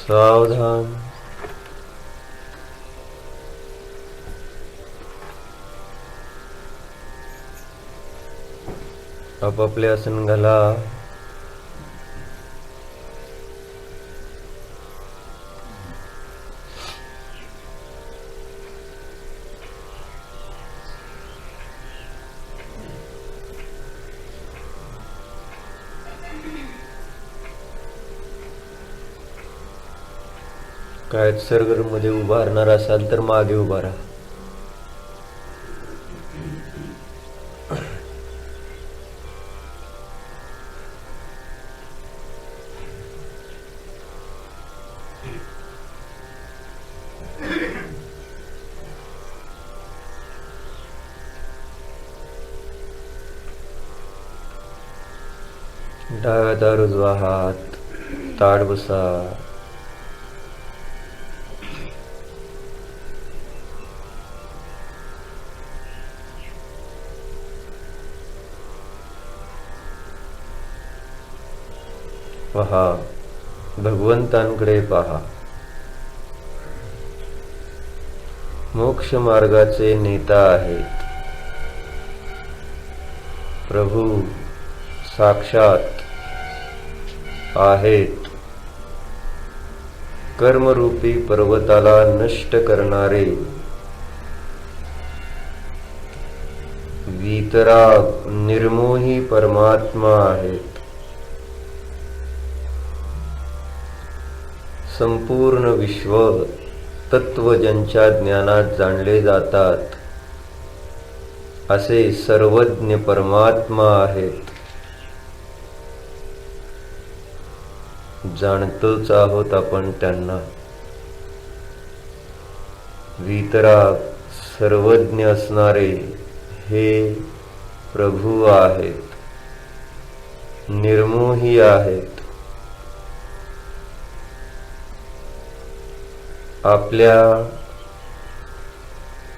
सावधान। आपापले आसन घाला। काय सरगरमध्ये उभारणार असाल तर मागे उभा राहा। डाव्या हातावर उजवा हात ताठ बसा। पहा, भगवंतांकडे पहा। मोक्ष मार्गाचे नेता आहेत प्रभू, साक्षात आहेत। कर्मरूपी पर्वताला नष्ट करणारे वीतराग निर्मोही परमात्मा आहेत। संपूर्ण विश्व तत्व ज्यांच्या ज्ञानात जाणले जातात असे सर्वज्ञ परमात्मा आहेत। जाणतोच आहोत आपण त्यांना। वीतराग सर्वज्ञ असणारे हे प्रभू आहेत, निर्मोही आहेत। आपल्या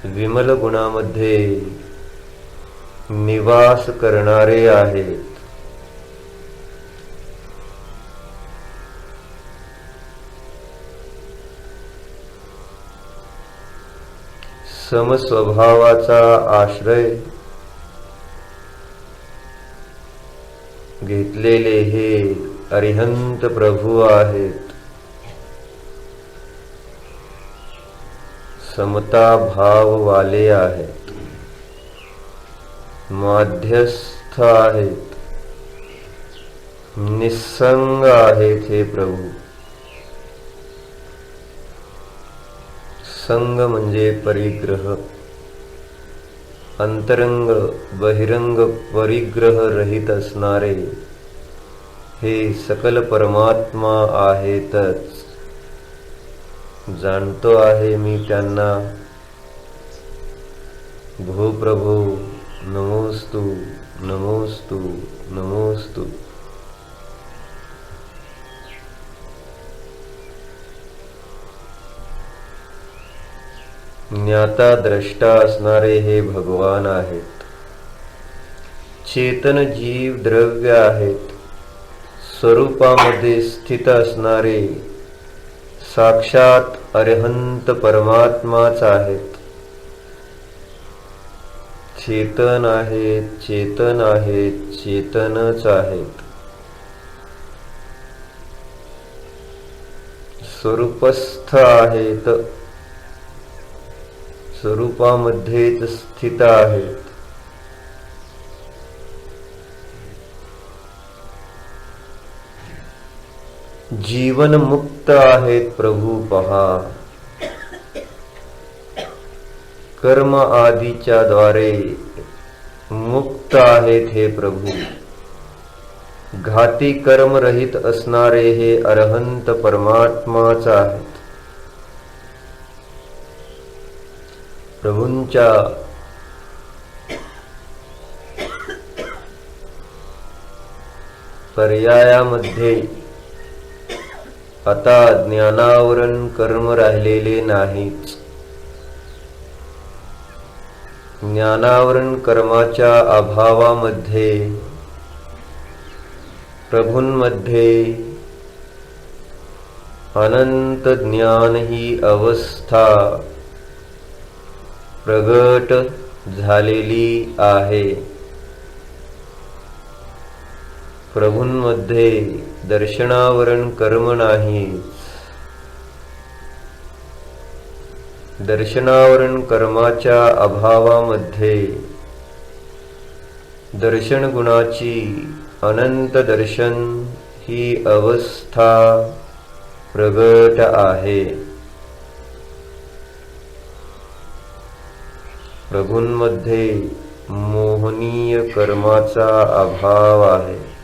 विमल गुणामध्ये निवास करणारे आहेत। समस्वभावाचा आश्रय घेतलेले हे अरिहंत प्रभू आहेत। समता भाव वाले आहेत, मध्यस्थ आहेत, निस्संग आहेत हे प्रभू। संग म्हणजे परिग्रह, अंतरंग बहिरंग परिग्रह रहित असणारे हे सकल परमात्मा आहेतच। जाणतो आहे मी त्यांना। भो प्रभो नमोस्तु नमोस्तु नमोस्तु। ज्ञाता द्रष्टा असणारे हे भगवान आहेत। चेतन जीव द्रव्य आहेत। स्वरूपामध्ये स्थित असणारे साक्षात अरिहंत परमात्माच आहेत। चेतन आहेत, चेतन आहेत, चेतनच आहेत। स्वरूपस्थ आहेत, स्वरूपामध्येच स्थित आहेत। जीवन मुक्त आहेत प्रभू पहा। कर्म आदीच्या द्वारे मुक्त आहेत हे प्रभू। घाती कर्म रहित असणारे हे अरहंत परमात्माच आहेत। प्रभूंच्या पर्यायामध्ये आता ज्ञानावरण कर्म राहिलेले नाहीच। ज्ञानावरण कर्माच्या अभावामध्ये प्रभूंमध्ये अनंत ज्ञान ही अवस्था प्रगट झालेली आहे. प्रभूंमध्ये दर्शनावरण कर्म नाही. दर्शनावरण कर्माच्या अभावामध्ये दर्शन गुणाची अनंत दर्शन ही अवस्था प्रगट आहे. प्रभूंमध्ये मोहनीय कर्माचा अभाव आहे.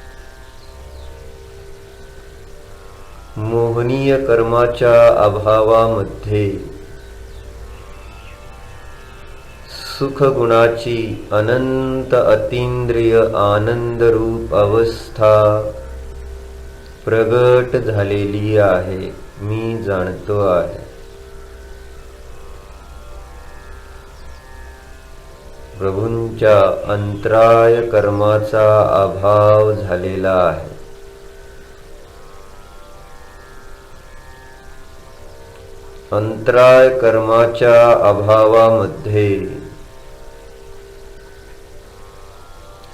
मोहनीय कर्माच्या अभावामध्ये सुख गुणाची अनंत अतींद्रिय आनंद रूप अवस्था प्रगट झालेली आहे. मी जाणतो आहे. प्रभूंच्या अंतराय कर्माचा अभाव झालेला आहे. अंतराय कर्माच्या अभावामध्ये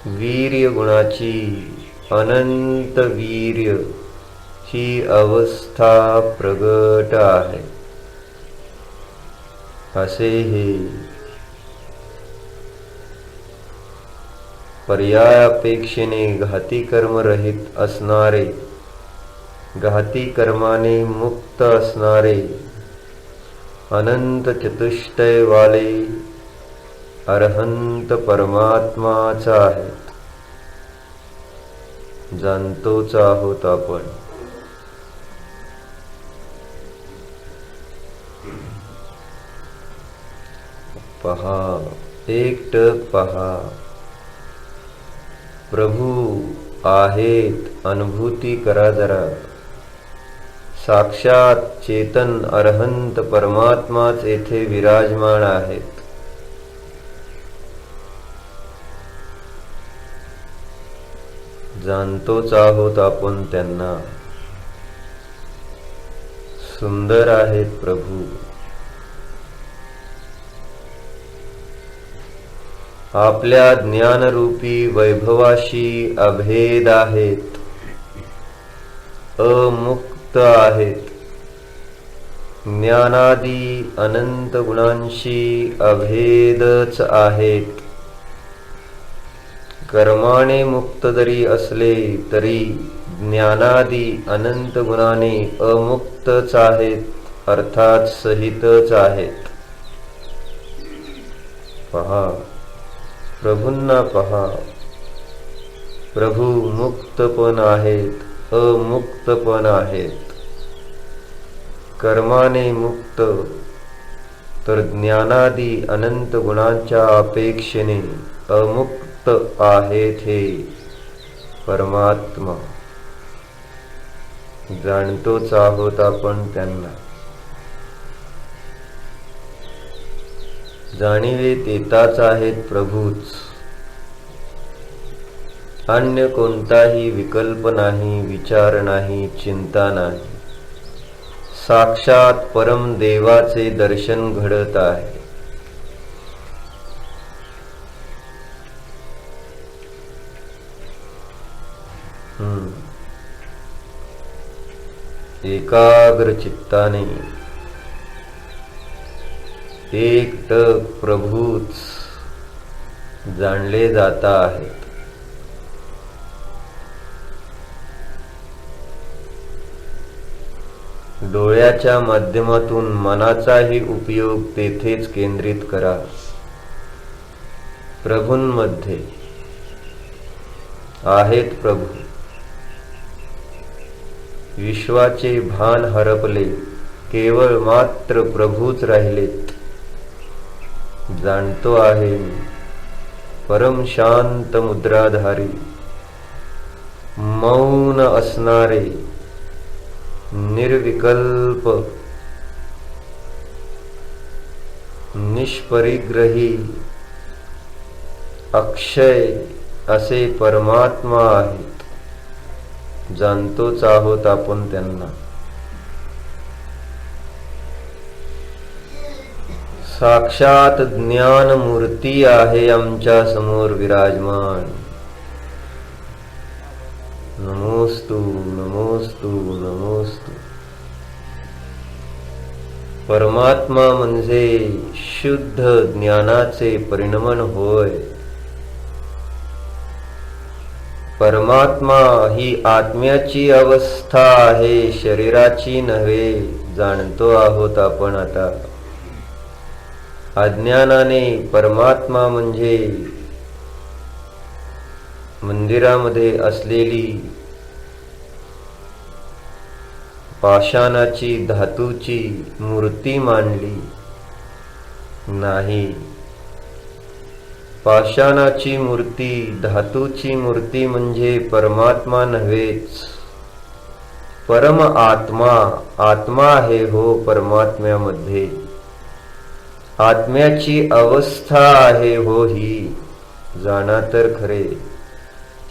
वीर्य गुणाची अनंत वीर्य ही अवस्था प्रगट आहे. असे हे पर्यायापेक्षेने घाती कर्म रहित असणारे, घाती कर्माने मुक्त असणारे अनंत चतुष्टय वाले अरहंत परमात्माच आहेत. जाणतोच आहोत आपण. पहा, एकटक पहा. प्रभू आहेत, अनुभूती करा जरा. साक्षात चेतन अरहंत परमात्माच येथे विराजमान आहेत. जाणतोच आहोत आपण त्यांना. सुंदर आहेत प्रभू. आपल्या ज्ञानरूपी वैभवाशी अभेद आहेत. अमुक्त आहेत. ज्ञानादी अनंत गुणांशी अभेदच आहेत. कर्माने मुक्त जरी असले तरी ज्ञानादी अनंत गुणाने अमुक्तच आहेत, अर्थात सहितच आहेत. पहा, प्रभूंना पहा. प्रभू मुक्त पण आहेत, अमुक्त पण आहेत. कर्माने मुक्त तर ज्ञानादी अनंत गुणांच्या अपेक्षेने अमुक्त आहेत हे परमात्मा. जाणतोच आहोत आपण त्यांना. जाणीवेत येताच आहेत प्रभूच. अन्य कोणताही विकल्प नाही, विचार नाही, चिंता नाही. साक्षात परम देवाचे दर्शन घडत आहे. एकाग्र चित्ताने एकटक प्रभूच जाणले जाता आहेत. डोळ्याच्या माध्यमातून मनाचाही उपयोग तेथेच केंद्रित करा. प्रभूंमध्ये आहेत प्रभू. विश्वाचे भान हरपले, केवळ मात्र प्रभूच राहिलेत. जाणतो आहे मी. परम शांत मुद्राधारी, मौन असणारे, निर्विकल्प, निष्परिग्रही, अक्षय असे परमात्मा आहेत. जाणतोच आहोत आपण त्यांना. साक्षात ज्ञान मूर्ती आहे आमच्या समोर विराजमान. नमोस्तु नमोस्तु नमोस्तु. परमात्मा म्हणजे शुद्ध ज्ञानाचे परिणमन होय. परमात्मा ही आत्म्याची अवस्था आहे, शरीराची नव्हे. जाणतो आहोत आपण आता. अज्ञानाने परमात्मा म्हणजे मंदिरामध्ये असलेली पाषाणाची धातूची मूर्ती मांडली नाही. पाषाणाची मूर्ती, धातूची मूर्ती म्हणजे परमात्मा नव्हेच. परम आत्मा, आत्मा आहे हो परमात्म्यामध्ये. आत्म्याची अवस्था आहे हो ही. जाणा तर खरे.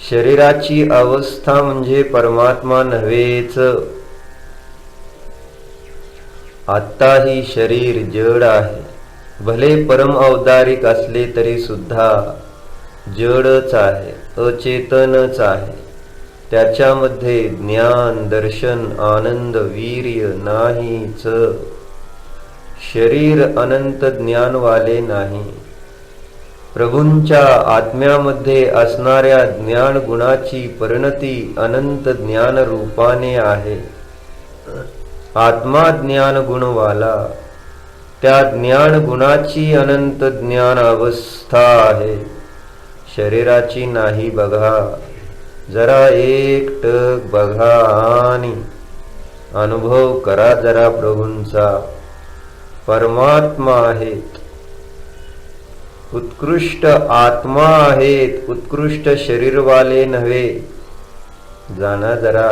शरीराची अवस्था म्हणजे परमात्मा नव्हेच. आत्ताही शरीर जड आहे. भले परम अवतारिक असले तरी सुद्धा जडच आहे, अचेतनच आहे. त्याच्यामध्ये ज्ञान, दर्शन, आनंद, वीर्य नाहीच. शरीर अनंत ज्ञानवाले नाही. प्रभूंच्या आत्म्यामध्ये असणाऱ्या ज्ञान गुणाची परिणती अनंत ज्ञान रूपाने आहे. आत्मा ज्ञान गुणवाला, त्या ज्ञान गुणाची अनंत ज्ञान अवस्था आहे, शरीराची नाही. बघा जरा एकटक बघा आणि अनुभव करा जरा प्रभूंचा. परमात्मा आहेत, उत्कृष्ट आत्मा आहेत, उत्कृष्ट शरीरवाले नव्हे. जाणा जरा.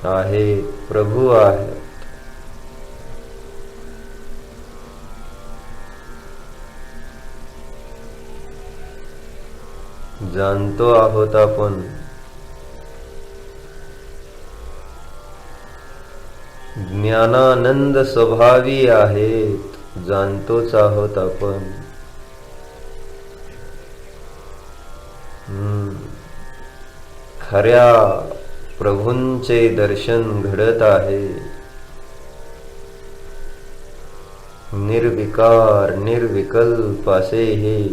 आहे प्रभू आहे. जाणतो आहोत आपण. ज्ञानानंद स्वभावी आहेत. जाणतोच आहोत आपण. खऱ्या प्रभूंचे दर्शन घडत आहे. निर्विकार निर्विकल्प असे हे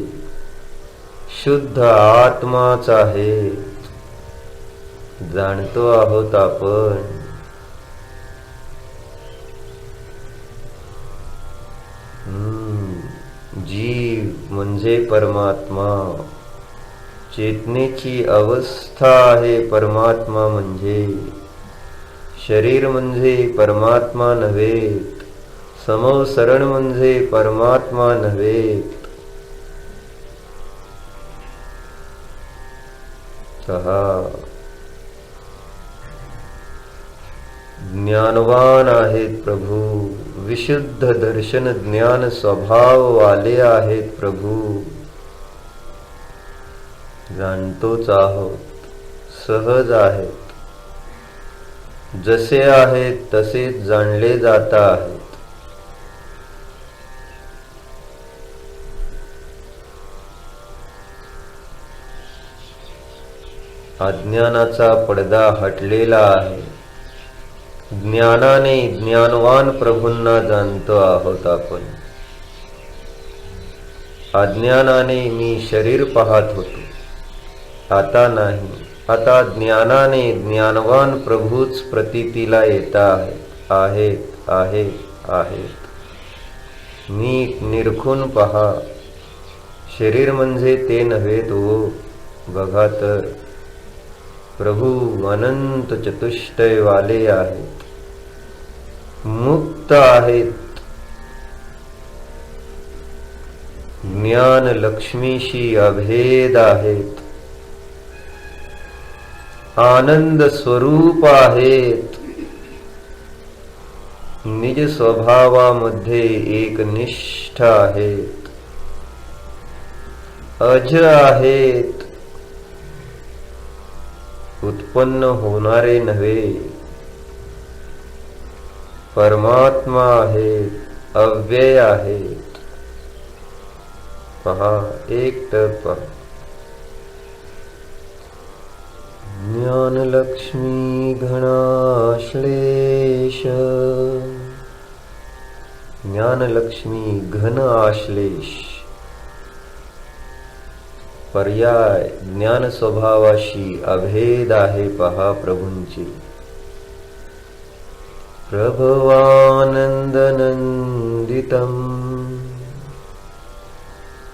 शुद्ध आत्माच आहे. जाणतो आहोत आपण. जीव म्हणजे परमात्मा, चेतनेची अवस्था आहे परमात्मा म्हणजे. शरीर म्हणजे परमात्मा नव्हेत. समवसरण म्हणजे परमात्मा नव्हेत. ज्ञानवान आहेत प्रभू. विशुद्ध दर्शन ज्ञान स्वभाव वाले आहेत प्रभू. जाणतोच आहोत. सहज आहेत. जसे आहेत तसेच जाणले जात आहेत. अज्ञानाचा पडदा हटलेला आहे. ज्ञानाने ज्ञानवान प्रभूंना जाणतो आहोत आपण. अज्ञानाने मी शरीर पाहत होतो, आता नाही. आता ज्ञानाने ज्ञानवान प्रभूच प्रतीतीला येत आहेत. नीट निरखून पहा. शरीर म्हणजे ते नव्हे तो. बघा तर प्रभू अनंत चतुष्टय वाले आहेत. मुक्त आहेत. ज्ञान लक्ष्मीशी अभेद आहेत. आनंद स्वरूप आहेत. निज स्वभावामध्ये एकनिष्ठ आहेत. अज आहेत. उत्पन्न होणारे नव्हे. परमात्मा आहेत, अव्यय आहेत. पहा, एक तर पहा. ज्ञानलक्ष्मी घनाश्लेष. ज्ञानलक्ष्मी घन आश्लेष. पर्याय ज्ञान स्वभावाशी अभेद आहे पहा प्रभूंची. प्रभवानंदनंदितम.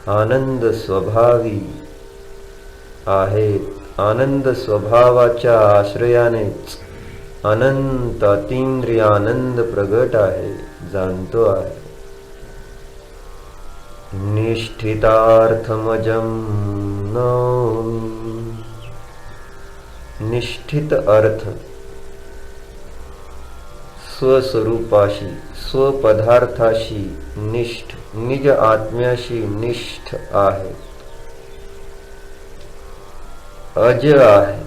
आनंद स्वभावी आहेत. आनंद स्वभावाच्या आश्रयानेच अनंत अतींद्रिय आनंद प्रगट आहे, जाणतो आहे. निष्ठितार्थमजं नौमि. निष्ठित अर्थ स्वस्वरूपाशी, स्वपदार्थाशी निष्ठ, निज आत्म्याशी निष्ठ आहे, अज आहेत.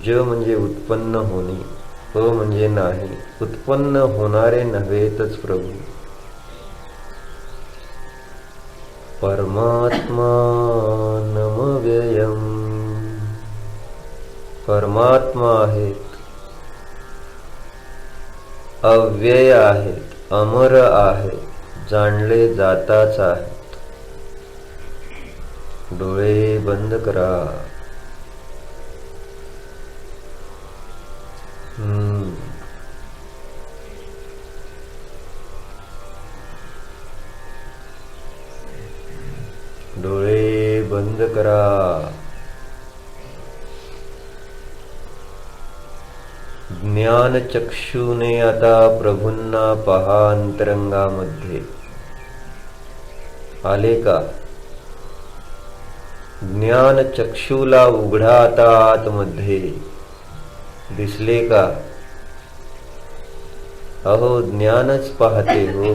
ज म्हणजे उत्पन्न होणे, अ म्हणजे नाही, उत्पन्न होणारे नव्हेतच प्रभू. परमात्मानमव्ययम्. परमात्मा आहेत, अव्यय आहेत, अमर आहेत, जाणले जाताच आहेत. डोळे बंद करा. डोळे बंद करा. ज्ञानचक्षुने आता प्रभूंना पहा. अंतरंगामध्ये आले का? ज्ञानचक्षुला उघडा आता आतमध्ये. दिसले का? अहो ज्ञानच पाहते हो.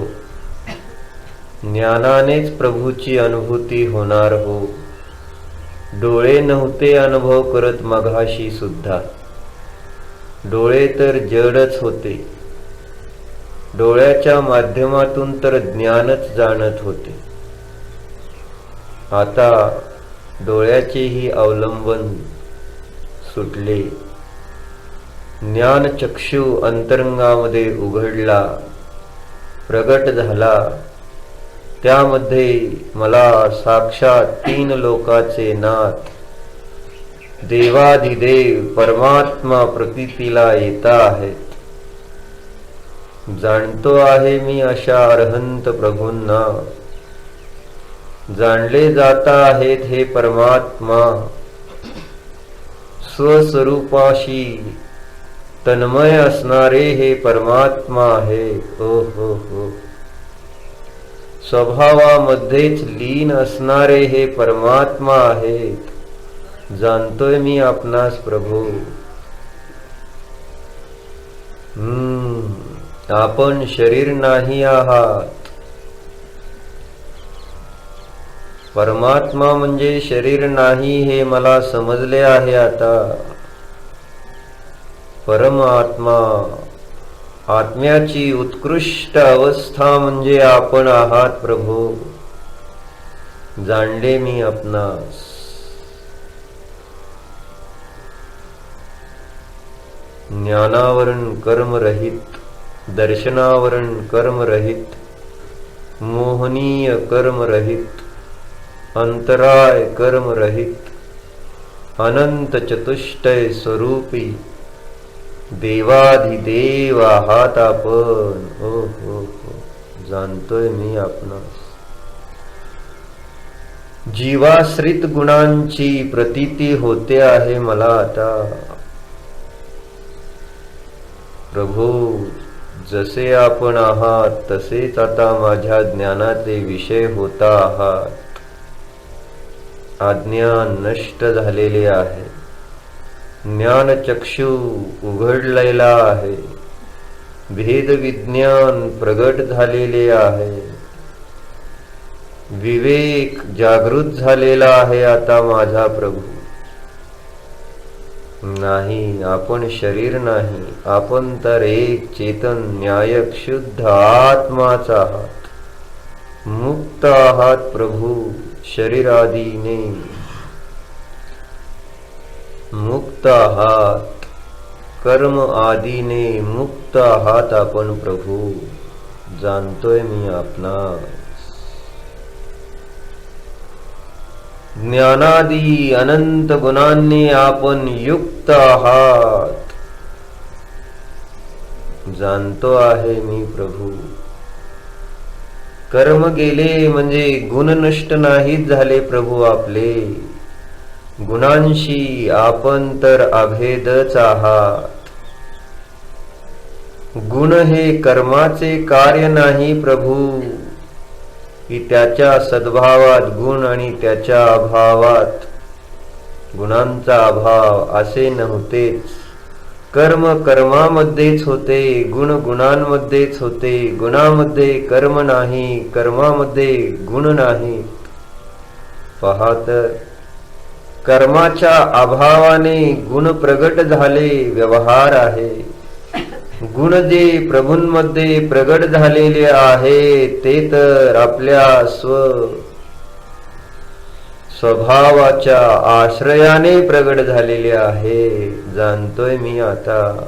ज्ञानानेच प्रभूची अनुभूती होणार हो. डोळे नव्हते अनुभव करत मघाशी सुद्धा. डोळे तर जडच होते. डोळ्याच्या माध्यमातून तर ज्ञानच जाणत होते. आता डोळ्याचेही अवलंबन सुटले. ज्ञानचक्षु अंतरंगामध्ये उघडला, प्रगट झाला. त्यामध्ये मला साक्षात तीन लोकाचे नाथ देवाधिदेव परमात्मा प्रतीतीला येता आहेत. जाणतो आहे मी अशा अरहंत प्रभूंना. जाणले जाता आहेत हे परमात्मा. स्वस्वरूपाशी तन्मय असणारे हे परमात्मा आहे. ओ हो हो. स्वभावामध्येच लीन असणारे हे परमात्मा आहेत. जाणतोय मी आपणास प्रभू. आपण शरीर नाही आहात. परमात्मा म्हणजे शरीर नाही हे मला समजले आहे आता. परमात्मा आत्म्याची उत्कृष्ट अवस्था म्हणजे आपण आहात प्रभू. जाणले मी आपणास. ज्ञानावरण कर्मरहित, दर्शनावरण कर्मरहित, मोहनीय कर्मरहित, अंतराय कर्मरहित, अनंत चतुष्टय स्वरूपी देवाधिदेव आहात आपण. हो हो हो. जाणतोय मी आपणास. जीवाश्रित गुणांची प्रतीती होते आहे मला आता. प्रभू जसे आपण आहात तसेच आता माझ्या ज्ञानाचे विषय होता आहात. अज्ञान नष्ट झालेले आहे. ज्ञानचक्षु उघडलेला आहे. भेद विज्ञान प्रगट झालेले आहे. विवेक जागृत झालेला आहे आता माझा प्रभू. नाही, आपण शरीर नाही, आपण तर एक चेतन न्यायक शुद्ध आत्माच आहात. मुक्त आहात प्रभू. शरीरादीने मुक्त आहात, कर्म आदीने मुक्त आहात आपण प्रभू. जाणतोय मी आपणास. ज्ञानादी अनंत गुणांनी आपण युक्त आहात. जाणतो आहे मी प्रभू. कर्म गेले म्हणजे गुण नष्ट नाहीत झाले प्रभू आपले. गुणांशी आपण तर अभेदच आहात. गुण हे कर्माचे कार्य नाही प्रभू, की त्याच्या सद्भावात गुण आणि त्याच्या अभावात गुणांचा अभाव असे नव्हतेच. कर्म कर्मामध्येच होते, गुण गुणांमध्येच होते. गुणामध्ये कर्म नाही, कर्मामध्ये गुण नाही. पहा तर, कर्माच्या अभावाने गुण प्रगट झाले, व्यवहार आहे. गुण जे प्रभूंमध्ये प्रगट झालेले आहे ते तर आपल्या स्वभावाच्या आश्रयाने प्रगट झालेले आहे. जाणतोय मी आता.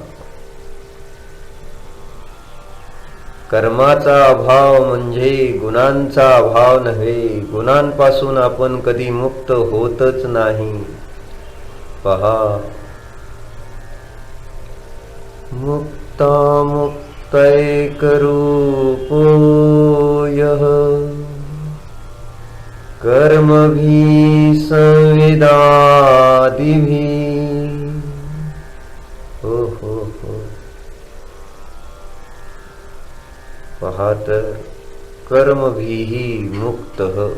कर्माचा अभाव म्हणजे गुणांचा अभाव नव्हे. गुणांपासून आपण कधी मुक्त होतच नाही. पहा, मुक्ता मुक्तैकरूपो यः कर्मभिः संविदादिभिः. हो. पहा तर, कर्मभिः मुक्तः,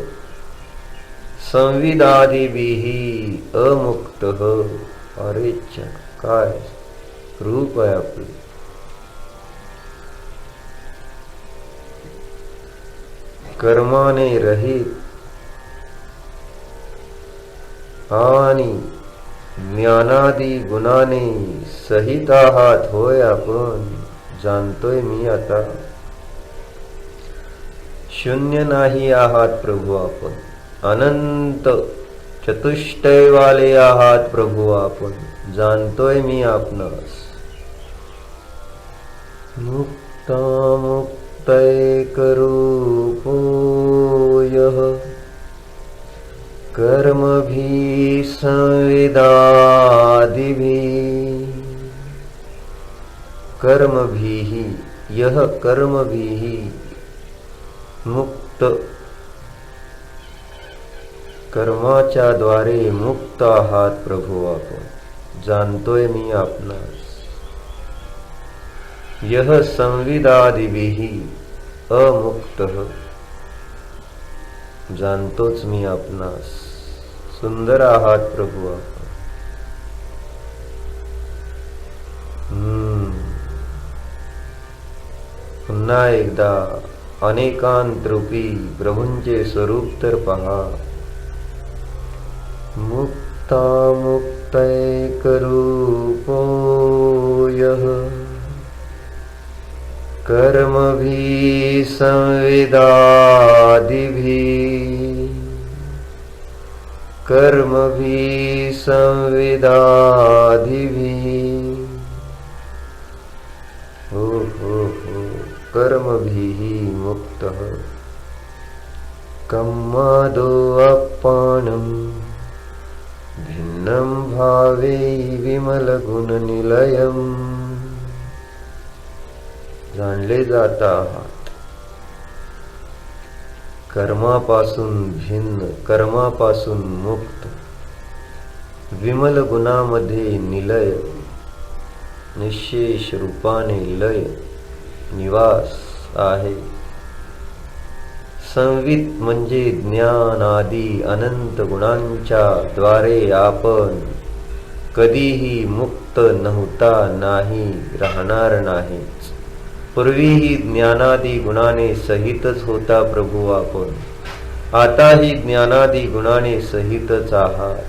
संविदादिभिः अमुक्तः. अरे काय रूप आहे आपले. कर्माने रहित आणि ज्ञानादी गुणाने सहित आहात होय आपण. जाणतोय मी आता. शून्य नाही आहात प्रभू आपण. अनंत चतुष्टयवाले आहात प्रभू आपण. जाणतोय मी आपणास. मुक्ता मुक्तैकरूपो यः कर्मभिः संविदादिभिः. कर्मभिः यः कर्मभिः मुक्त, कर्माच्या द्वारे मुक्त आहात प्रभू आपण. जाणतोय मी आपणास. यह संविदादिभिः अमुक्तः. जाणतोच मी आपणास. सुंदर आहात प्रभू आपण. पुन्हा एकदा अनेकांत रूपी प्रभूंचे स्वरूप तर पहा. मुक्ता मुक्तैकरूपो यः कर्मभिः संविदादिभिः. कर्मभिः संविदादिभिः. हो. कर्मभिः मुक्तः. कम्मादो अपानं भिन्नं भावे विमलगुणनिलयम्. जाणले जात आहात. कर्मापासून भिन्न, कर्मापासून मुक्त, विमल गुणामध्ये निलय, निशेष रूपाने लय निवास आहे. संवित म्हणजे ज्ञान आदी अनंत गुणांच्या द्वारे आपण कधीही मुक्त नव्हता, नाही, राहणार नाहीच. पूर्वीही ज्ञानादी गुणाने सहितच होता प्रभू आपण. आताही ज्ञानादी गुणाने सहितच आहात.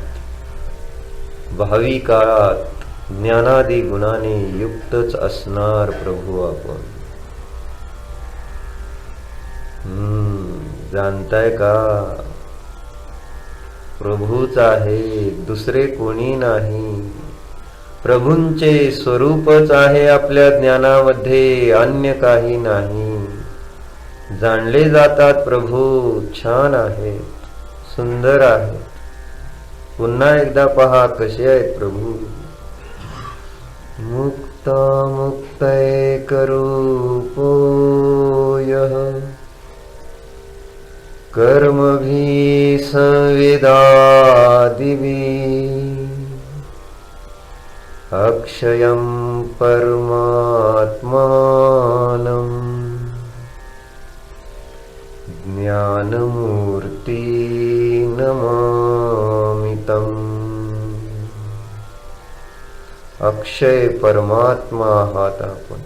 भावी काळात ज्ञानादी गुणाने युक्तच असणार प्रभू आपण. जाणताय का? प्रभूच आहे, दुसरे कोणी नाही. प्रभूंचे स्वरूपच आहे आपल्या ज्ञानामध्ये, अन्य काही नाही. जाणले जातात प्रभू. छान आहे, सुंदर आहे. पुन्हा एकदा पहा कसे आहेत प्रभू. मुक्ता मुक्तैकरूपो यः कर्मभिः संविदादिभिः अक्षयं परमात्मानं ज्ञानमूर्ति नमामि तम्. अक्षय परमात्मा आहात आपण.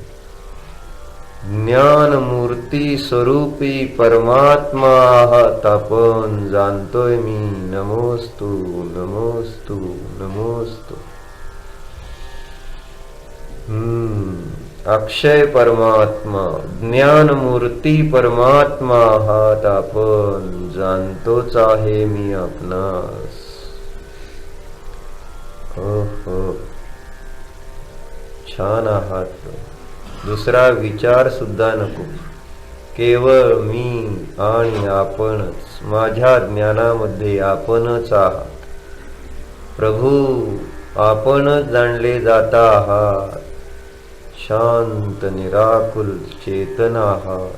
ज्ञानमूर्ती स्वरूपी परमात्मा आहात आपण. जाणतोय मी. नमोस्तु नमोस्तु नमोस्तु. अक्षय परमात्मा, ज्ञानमूर्ती परमात्मा आहात आपण. जाणतोच आहे मी आपणास. हो, छान आहात. दुसरा विचार सुद्धा नको. केवळ मी आणि आपणच. माझ्या ज्ञानामध्ये आपणच आहात प्रभू. आपणच जाणले जाता आहात. शांत निराकुल चेतन आहात.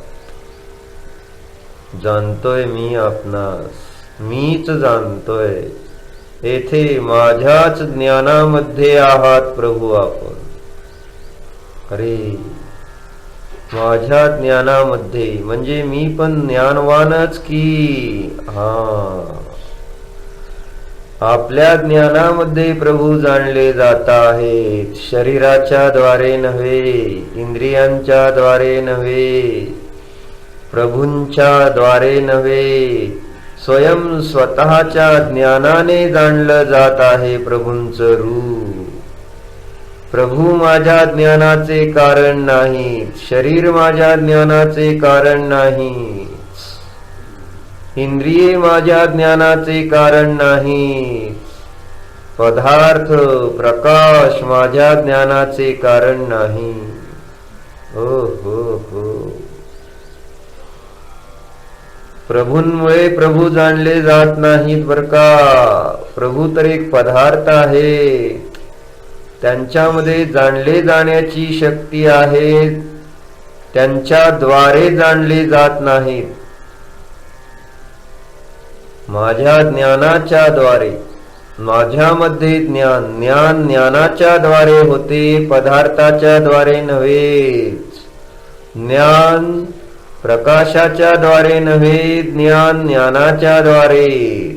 जाणतोय मी आपणास. मीच जाणतोय. येथे माझ्याच ज्ञानामध्ये आहात प्रभू आपण. अरे, माझ्या ज्ञानामध्ये म्हणजे मी पण ज्ञानवानच की. आपल्या ज्ञानामध्ये प्रभू जाणले जात आहेत. शरीराच्या द्वारे नव्हे, इंद्रियांच्या द्वारे नव्हे, प्रभूंच्या द्वारे नव्हे, स्वयं स्वतःच्या ज्ञानाने जाणलं जात आहे प्रभूंचं रूप. प्रभू माझ्या ज्ञानाचे कारण नाहीत. शरीर माझ्या ज्ञानाचे कारण नाहीत. इंद्रिये माझ्या ज्ञानाचे कारण नाहीत. पदार्थ, प्रकाश माझ्या ज्ञानाचे कारण नाही. हो हो हो. प्रभूंमुळे प्रभू जाणले जात नाहीत बर का. प्रभू तर एक पदार्थ आहे. त्यांच्यामध्ये जाणले जाण्याची शक्ती आहे. त्यांच्या द्वारे जाणले जात नाहीत. माझ्या ज्ञानाच्या द्वारे. माझ्यामध्ये ज्ञान, ज्ञान ज्ञानाच्या द्वारे होते, पदार्थाच्या द्वारे नव्हेच. ज्ञान प्रकाशाच्या द्वारे नव्हे, ज्ञान ज्ञानाच्या द्वारेच.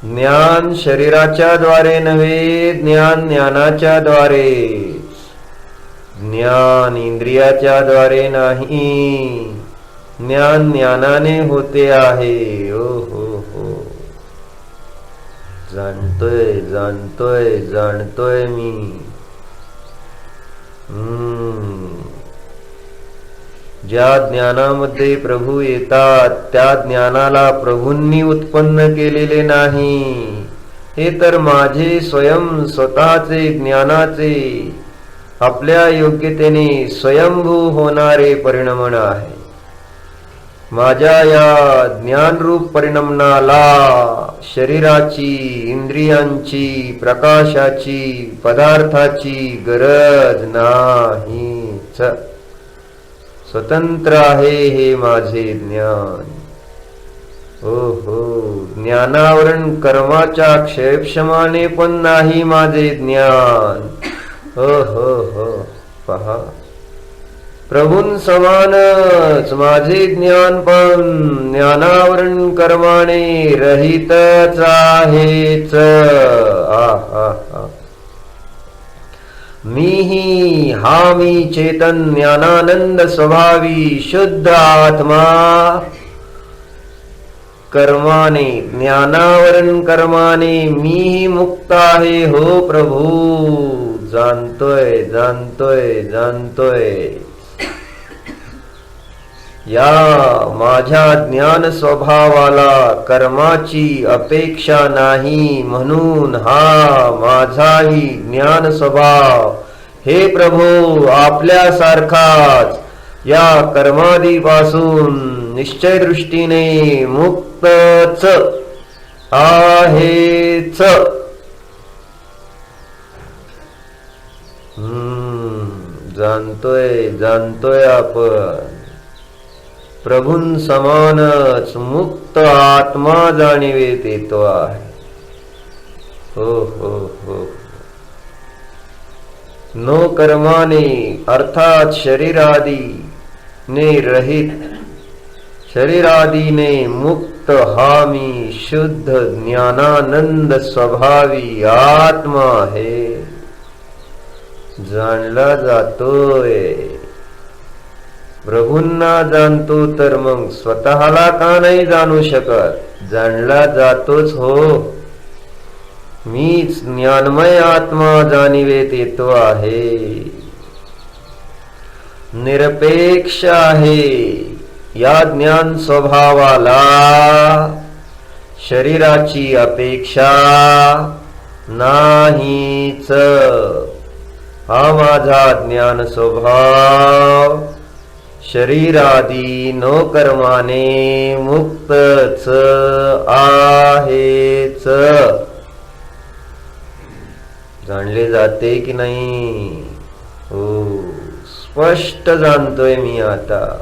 ज्ञान शरीराच्या द्वारे नव्हे, ज्ञान ज्ञानाच्या द्वारेच. ज्ञान इंद्रियाच्या द्वारे नाही, ज्ञान ज्ञानाने होते आहे. ओ हो हो. जाणतोय जाणतोय जाणतोय मी. ज्या ज्ञानामध्ये प्रभू येतात त्या ज्ञानाला प्रभूंनी उत्पन्न केलेले नाही. हे तर माझे स्वयं स्वतःचे ज्ञानाचे आपल्या योग्यतेने स्वयंभू होणारे परिणमन आहे. माझ्या या ज्ञानरूप परिणमनाला शरीराची, इंद्रियांची, प्रकाशाची, पदार्थाची गरज नाहीच. स्वतंत्र आहे हे माझे ज्ञान. हो हो. ज्ञानावरण कर्माच्या क्षयक्षमाने पण नाही माझे ज्ञान. हो हो हो. पहा, प्रभूं समानच माझे ज्ञान पण ज्ञानावरण कर्माने रहितच आहेच. मीही हा मी चेतन ज्ञानानंद स्वभावी शुद्ध आत्मा कर्माने, ज्ञानावरण कर्माने मीही मुक्त आहे. हो प्रभू, जाणतोय जाणतोय जाणतोय. या माझ्या ज्ञान स्वभावाला कर्माची अपेक्षा नाही, म्हणून हा माझाही ज्ञान स्वभाव हे प्रभू आपल्यासारखाच या कर्मादीपासून निश्चय दृष्टीने मुक्तच आहेच. जाणतोय जाणतोय आपण प्रभूं समानच मुक्त आत्मा जाणीवेत येतो आहे. हो हो हो. नो कर्माने अर्थात शरीरादी ने रहित, शरीरादीने मुक्त हा मी शुद्ध ज्ञानानंद स्वभावी आत्मा आहे. जाणला जातोय. प्रभूंना जाणतो तर मग स्वतःला का नाही जाणू शकत? जाणला जातोच हो. मीच ज्ञानमय आत्मा जाणीवेत येतो आहे. निरपेक्ष आहे या ज्ञान स्वभावाला शरीराची अपेक्षा नाहीच. हा माझा ज्ञान स्वभाव शरीरादी नो कर्माने मुक्तच आहेच. जाणले जाते की नाही? हो, स्पष्ट जाणतोय मी आता.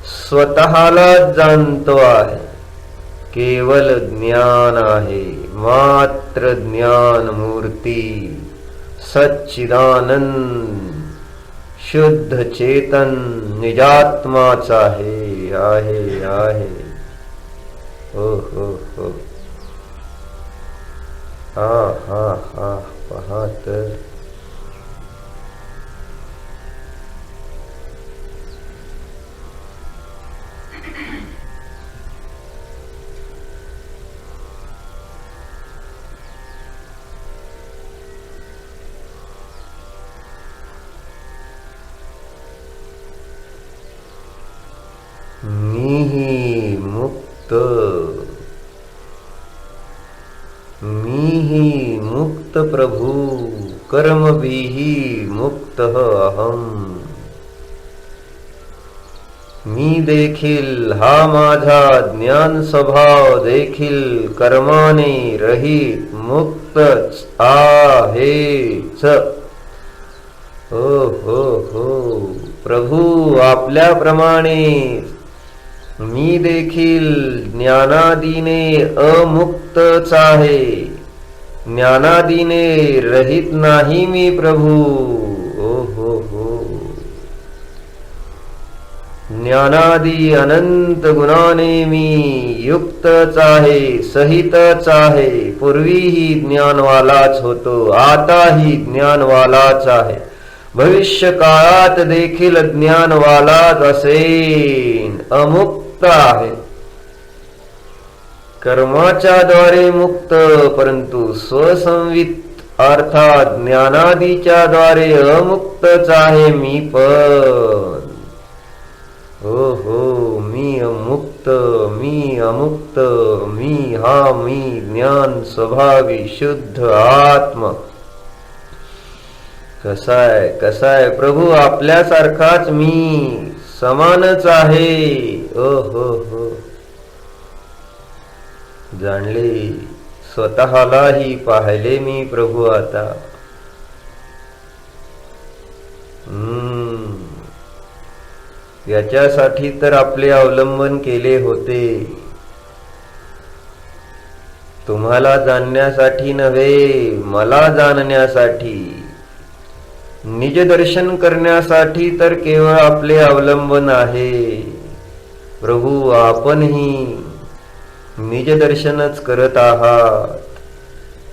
स्वतःलाच जाणतो आहे. केवल ज्ञान आहे, मात्र ज्ञान मूर्ती सच्चिदानंद शुद्ध चेतन निजात्माच आहे आहे आहे. हो हो हो. हा हा हा. पहा तर मीही मुक्त, मीही मुक्त प्रभु, कर्मभिहि मुक्तः अहम. मी देखील हा माझा ज्ञान स्वभाव देखील कर्माने रहित मुक्तच आहेच. हो हो हो. प्रभू आपल्याप्रमाणे मी देखील ज्ञानादीने अमुक्तच आहे. ज्ञानादीने रहित नाही मी प्रभू. ओ हो हो. ज्ञानादी अनंत गुणाने मी युक्तच आहे, सहितच आहे. पूर्वीही ज्ञानवालाच होतो, आताही ज्ञानवालाच आहे, भविष्य काळात देखील ज्ञानवालाच असेन. अमुक्त आहे. कर्माच्या द्वारे मुक्त, परंतु स्वसंवित अर्थात ज्ञानादीच्या द्वारे अमुक्तच आहे मी पण. हो हो. मी अमुक्त, मी अमुक्त, मी हा मी ज्ञान स्वभावी शुद्ध आत्मा. कसाय कसाय प्रभू आपल्यासारखाच मी समानच आहे. ओ हो हो. जाणले, स्वतःलाही पाहिले मी प्रभू आता. याच्यासाठी तर आपले अवलंबन केले होते. तुम्हाला जाणण्यासाठी नव्हे, मला जाणण्यासाठी, निज दर्शन करण्यासाठी तर केवळ आपले अवलंबन आहे. प्रभू आपणही निज दर्शनच करत आहात.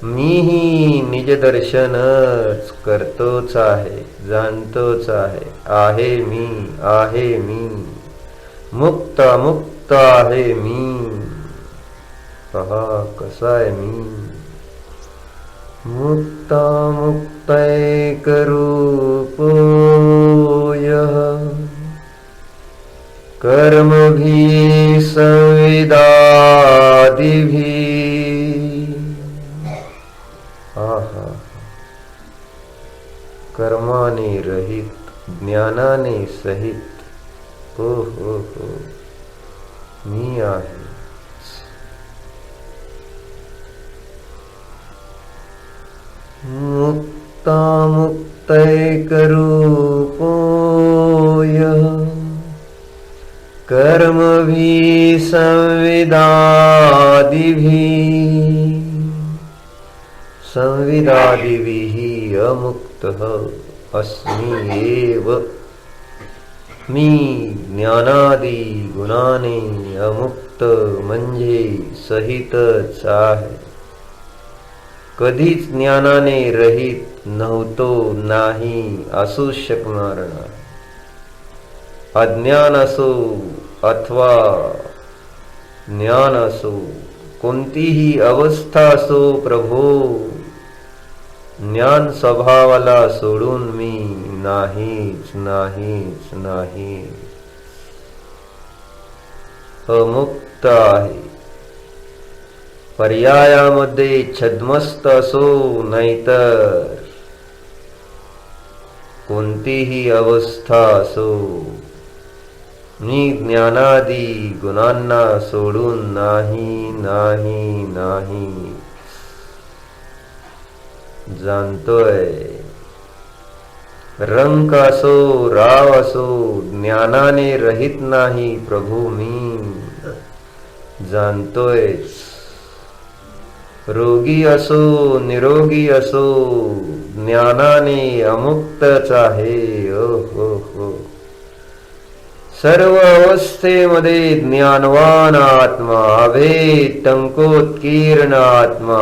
मीही निज दर्शनच करतोच आहे, जाणतोच आहे. आहे मी, आहे मी, मुक्त मुक्त आहे मी. पहा कसा आहे मी. मुक्तामुक्तैकरूपो यः कर्मभिः संविदादिभिः। आहा, कर्माने रहित, ज्ञानाने सहित, हो मी आहे. मुक्तामुक्तैकरूपो यः कर्मभिः संविदादिभिः अमुक्तः अस्मि एव. मी ज्ञानादी गुणाने अमुक्त म्हणजे सहितच आहे. कधीच ज्ञानाने रहित नव्हतो, नाही, असू शकणार नाही. अज्ञान असो अथवा ज्ञान असो, कोणतीही अवस्था असो प्रभो, ज्ञान स्वभावाला सोडून मी नाहीच नाहीच नाही. अमुक्त आहे. पर्यायामध्ये छद्मस्त असो नाहीतर कोणतीही अवस्था असो, मी ज्ञानादी गुणांना सोडून नाही नाही नाही. जाणतोय रंक असो राव असो, ज्ञानाने रहित नाही प्रभू मी. जाणतोय रोगी असो निरोगी असो, ज्ञानाने अमुक्तच आहे. हो. सर्व अवस्थेमध्ये ज्ञानवान आत्मा, अभेद टंकोत्कीर्ण आत्मा,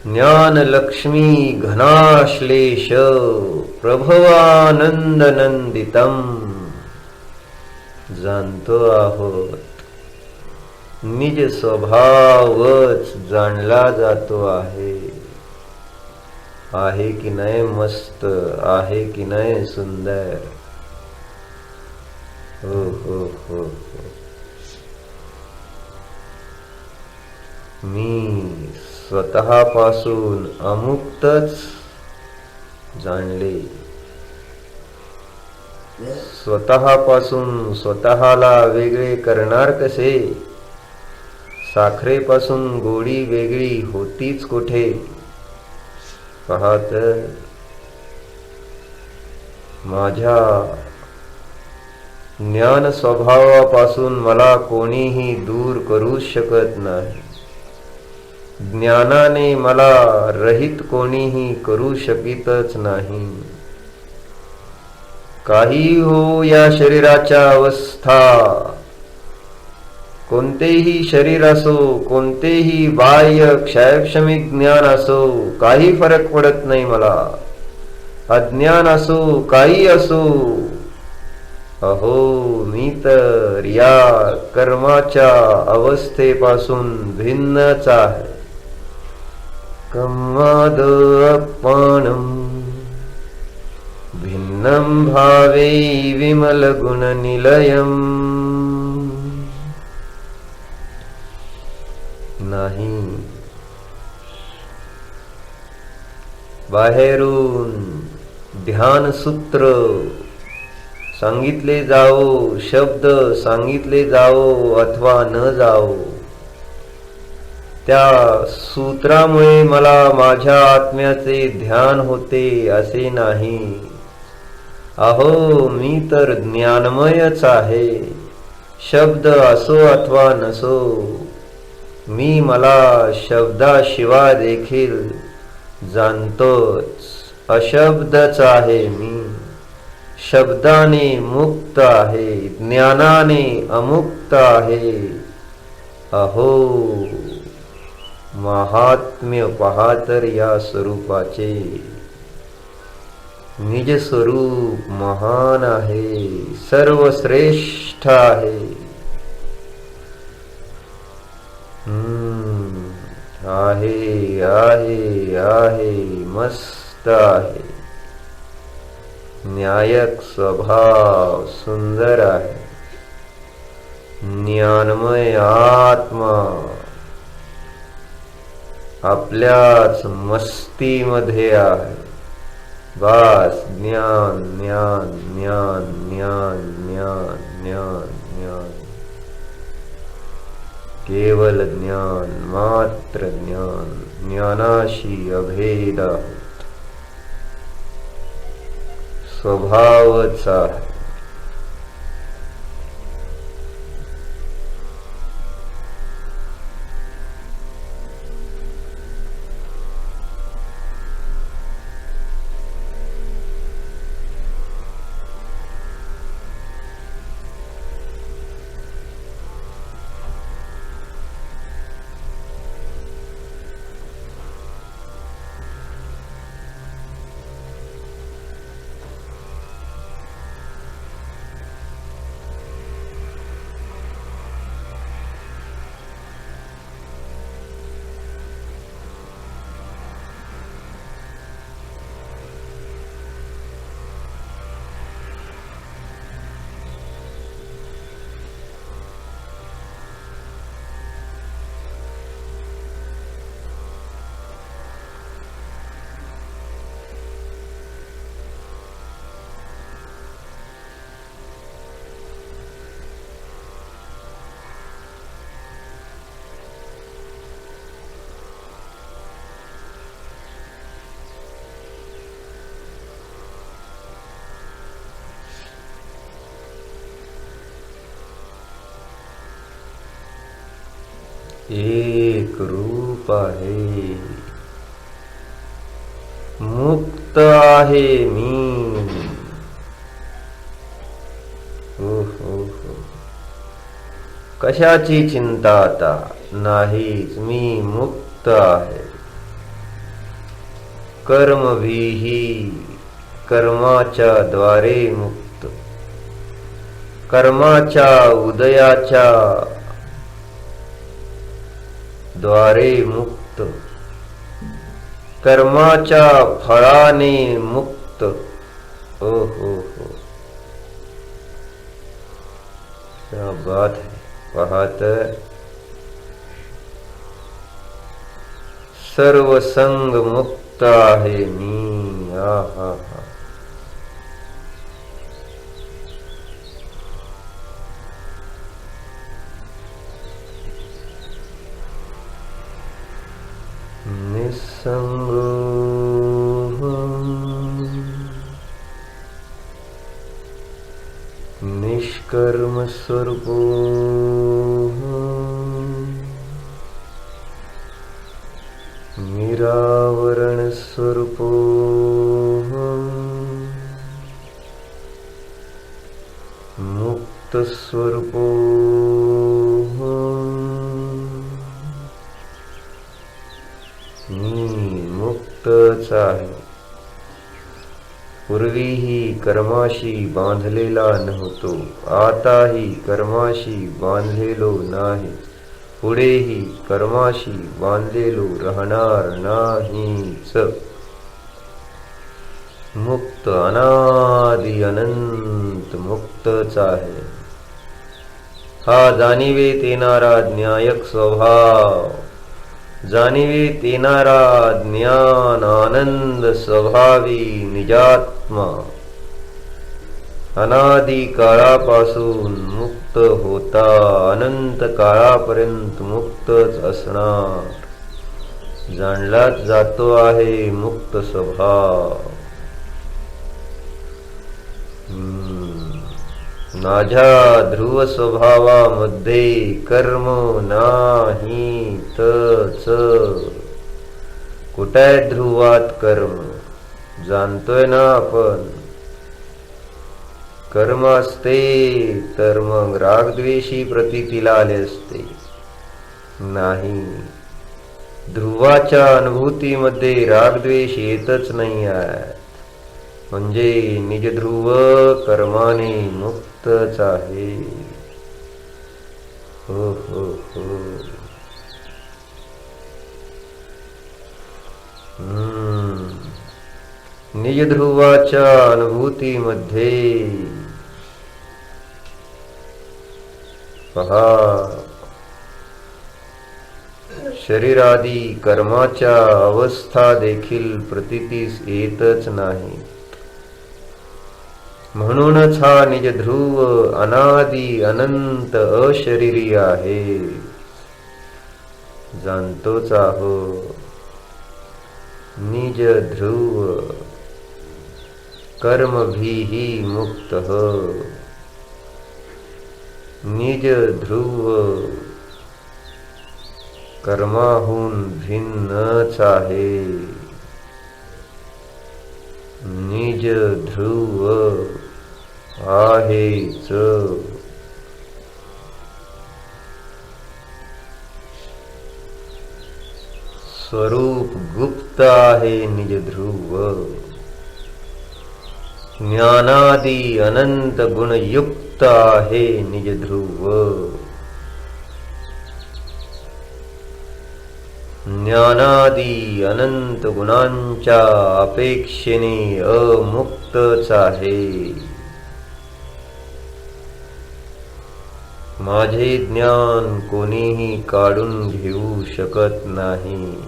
ज्ञान लक्ष्मी घनाश्लेष प्रभवानंदनंदितम. जाणतो आहोत निज स्वभावच जाणला जातो आहे. आहे की नाही मस्त, आहे की नाही सुंदर. हो. मी स्वतःपासून अमुक्तच जाणले. स्वतःपासून स्वतःला वेगळे करणार कसे? साखरेपासून गोडी वेगळी होतीच कुठे? पाहत माझ्या ज्ञान स्वभावापासून मला कोणीही दूर करू शकत नाही. ज्ञानाने मला रहित कोणीही करू शकीतच नाही. काही हो या शरीराच्या अवस्था, कोणतेही शरीर असो, कोणतेही बाह्य क्षयक्षमिक ज्ञान असो, काही फरक पडत नाही मला. अज्ञान असो काही असो, अहो मी तर या कर्माच्या अवस्थेपासून भिन्नच आहे. कम्माद अपमानम भिन्नं भावे विमल गुण निलयम. नाही बाहेरून ध्यान सूत्र सांगितले जावो, शब्द सांगितले जावो अथवा न जावो, त्या सूत्रामुळे मला माझ्या आत्म्याचे ध्यान होते असे नाही. अहो मी तर ज्ञानमयच आहे. शब्द असो अथवा नसो, मी मला शब्दाशिवाय देखील जाणतोच. अशब्दच आहे मी. शब्दाने मुक्त आहे, ज्ञानाने अमुक्त आहे. अहो महात्म्य पहा तर या स्वरूपाचे. निज स्वरूप महान आहे, सर्वश्रेष्ठ आहे. आहे आहे आहे मस्त आहे. न्यायक स्वभाव सुंदर आहे. ज्ञानमय आत्मा आपल्याच मस्तीमध्ये आहे. बस ज्ञान ज्ञान ज्ञान ज्ञान ज्ञान ज्ञान ज्ञान, केवल ज्ञान, मात्र ज्ञान. ज्ञानाशी अभेद आहोत. स्वभावच आहे. एक रूप आहे. मुक्त आहे मी. कशाची चिंता आता नाहीच. मी मुक्त आहे. कर्मभिही कर्माच्या द्वारे मुक्त. कर्माच्या उदयाच्या द्वारे मुक्त. कर्माच्या फळाने मुक्त. ओ हो हो, क्या बात है. पाहत सर्व संग मुक्त आहे मी. आहा हा. निसंग निष्कर्म स्वरूपो निरावरण स्वरूपो मुक्त स्वरूपो मी मुक्तच आहे. पूर्वीही कर्माशी बांधलेला नव्हतो. आताही कर्माशी बांधलेलो नाही. पुढेही कर्माशी बांधलेलो राहणार नाहीच. मुक्त, अनादि अनंत मुक्तच आहे. हा जाणीवेत येणारा न्यायक स्वभाव, जाणीवेत येणारा ज्ञान आनंद स्वभावी निजात्मा अनादि काळापासून मुक्त होता अनंत काळापर्यंत मुक्तच असणार. जाणलाच जातो आहे मुक्त स्वभाव. माझ्या ध्रुव स्वभावामध्ये कर्म नाही तच. कुठे ध्रुवात कर्म जाणतोय ना आपण. कर्म असते तर मग रागद्वेषी प्रतीतीला आले असते. नाही, ध्रुवाच्या अनुभूतीमध्ये रागद्वेष येतच नाही आहे. म्हणजे निज ध्रुव कर्माने मुक्तच आहे. हो हो हो. निज ध्रुवाच्या अनुभूतीमध्ये पहा, शरीरादी कर्माच्या अवस्था देखील प्रतीतीस येतच नाही. म्हणूनच हा निज ध्रुव अनादि अनंत अशरीरी आहे. जाणतोच आहो निज ध्रुव कर्मभिहि मुक्तः. निज ध्रुव कर्माहून भिन्नच आहे. निज ध्रुव आहेच. स्वरूप गुप्त आहे निज ध्रुव. ज्ञानादि अनंत गुणयुक्त आहे निज ध्रुव. ज्ञानादि अनंत गुणांच्या अपेक्षेने अमुक्तच आहे. माझे ज्ञान कोणीही काढून घेऊ शकत नाही.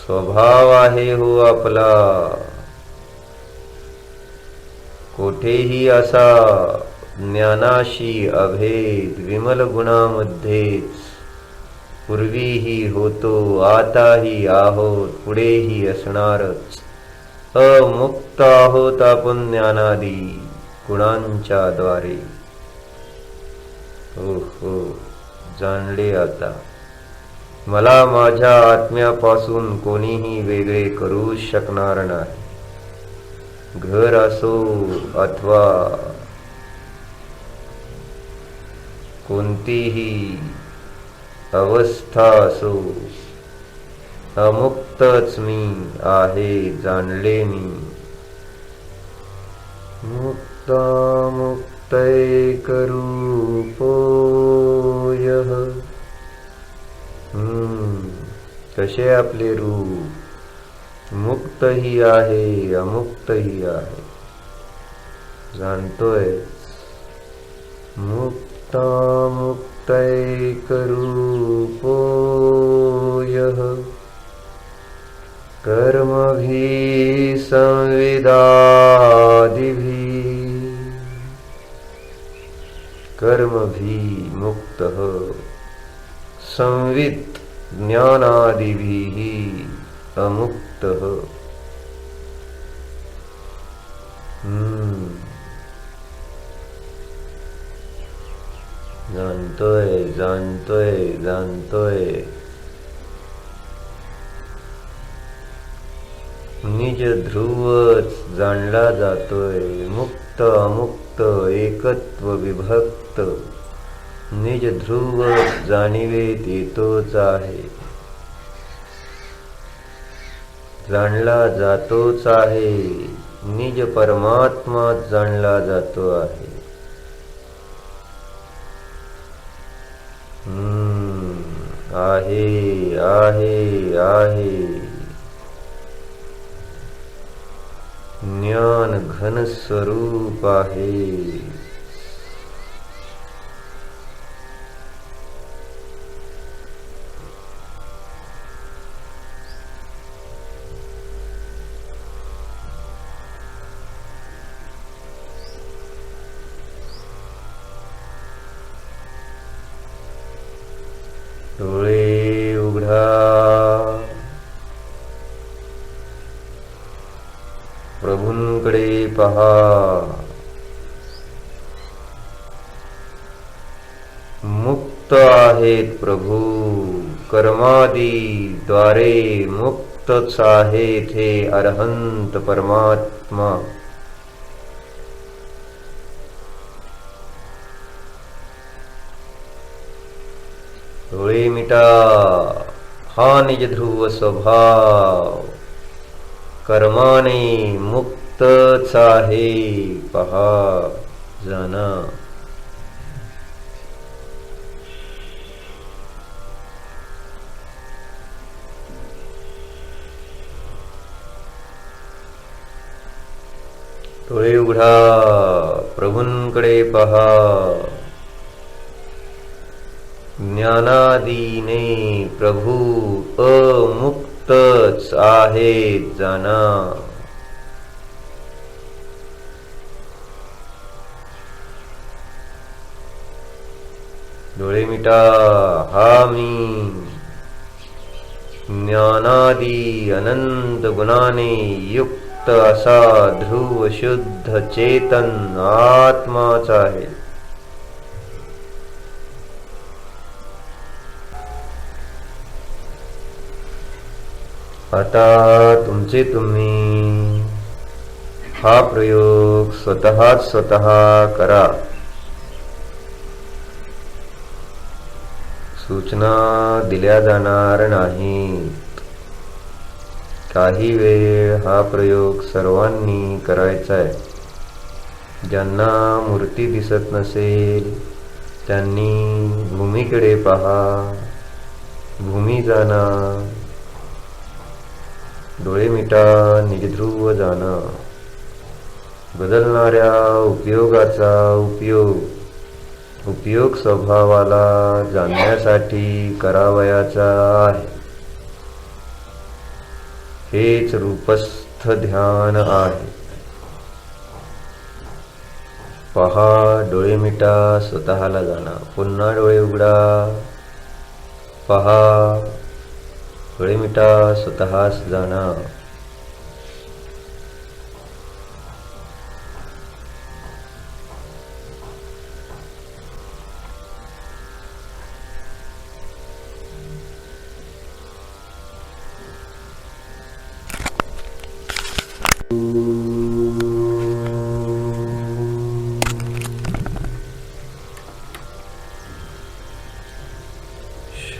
स्वभाव आहे हो आपला. कोठेही असा ज्ञानाशी अभेद विमल गुणामध्येच पूर्वीही होतो, आताही आहोत, पुढेही असणारच. अमुक्त आहोत आपण ज्ञानादी गुणांच्या द्वारे. हो जाणले आता. मला माझ्या आत्म्यापासून कोणीही वेगळे करू शकणार नाही. घर असो अथवा कोणतीही अवस्था असो, अमुक्तच मी आहे, जाणले मी. मुक्तामुक्तैकरूपोऽयः. कसे आपले रूप मुक्तही आहे अमुक्तही आहे, जाणतोय. मुक्तामुक्तैकरूपोऽयः कर्मभिः संविदादिभिः. कर्मभिः मुक्तः संवित् ज्ञानादिभिः अमुक्तः. जानतोय जानतोय जानतोय. निज ध्रुवच जाणला जातोय. मुक्त अमुक्त एकत्व विभक्त निज ध्रुव जाणिवेत येतोच आहे. जाणला जातोच आहे. निज परमात्मा जाणला जातो आहे. आहे आहे आहे. ज्ञान घन स्वरूप आहे. डोळे उघडा. प्रभूंकडे पहा. मुक्त आहेत प्रभू. कर्मादी द्वारे मुक्तच आहेत हे अरहंत परमात्मा. डोळे मिटा. हा निज ध्रुव स्वभाव कर्माने मुक्तच आहे. पहा जाना. डोळे उघडा, प्रभूंकडे पहा. ज्ञानादीने प्रभू अमुक्तच आहेत जाणा. डोळे मिटा, हा मी ज्ञानादी अनंत गुणाने युक्त असा ध्रुव शुद्ध चेतन आत्माच आहे. आता तुमचे तुम्ही हा प्रयोग स्वतः करा. सूचना दिल्या जाणार नाहीत. काही वेळ हा प्रयोग सर्वांनी करायचा आहे. ज्यांना मूर्ती दिसत नसेल त्यांनी भूमीकडे पहा. भूमी जाणा. डोळे मिटा, निजध्रुव जाणा. बदलणाऱ्या उपयोगाचा उपयोग स्वभावाला जाणण्यासाठी करावयाचा आहे. हेच रूपस्थ ध्यान आहे. पहा, डोळे मिटा, स्वतःला जाणा. पुन्हा डोळे उघडा, पहा, डोळे मिटा, स्वतःस जाणा.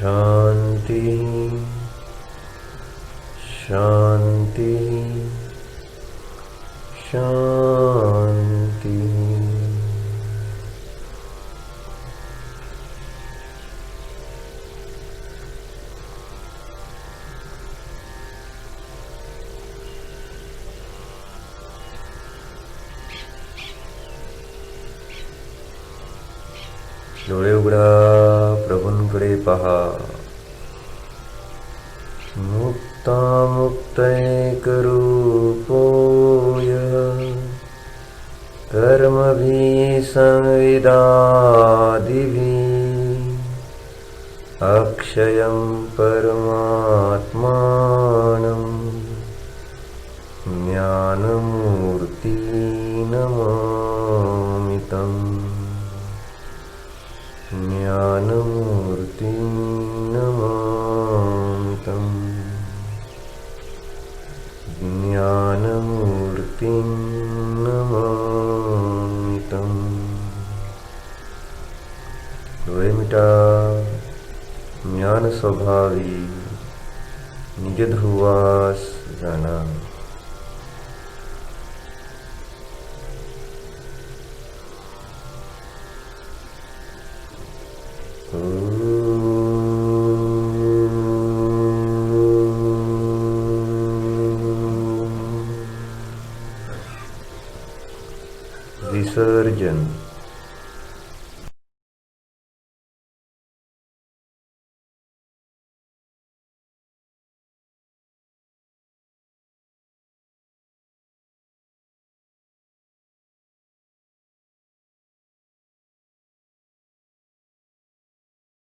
शांती, शांती, शांती. डोळे उघडा, प्रभूंकडे पहा. मुक्तामुक्तैकरूपोय कर्मभिः संविदादिभिः अक्षयं परमात्मानं ज्ञानमूर्ति नमामि तम्. ज्ञानमूर्ति नमामि तम्. ज्ञानमूर्ति नमामि तम्. डोळे मिटा, ज्ञान स्वभावी निजध्रुवास जाणा. विसर्जन.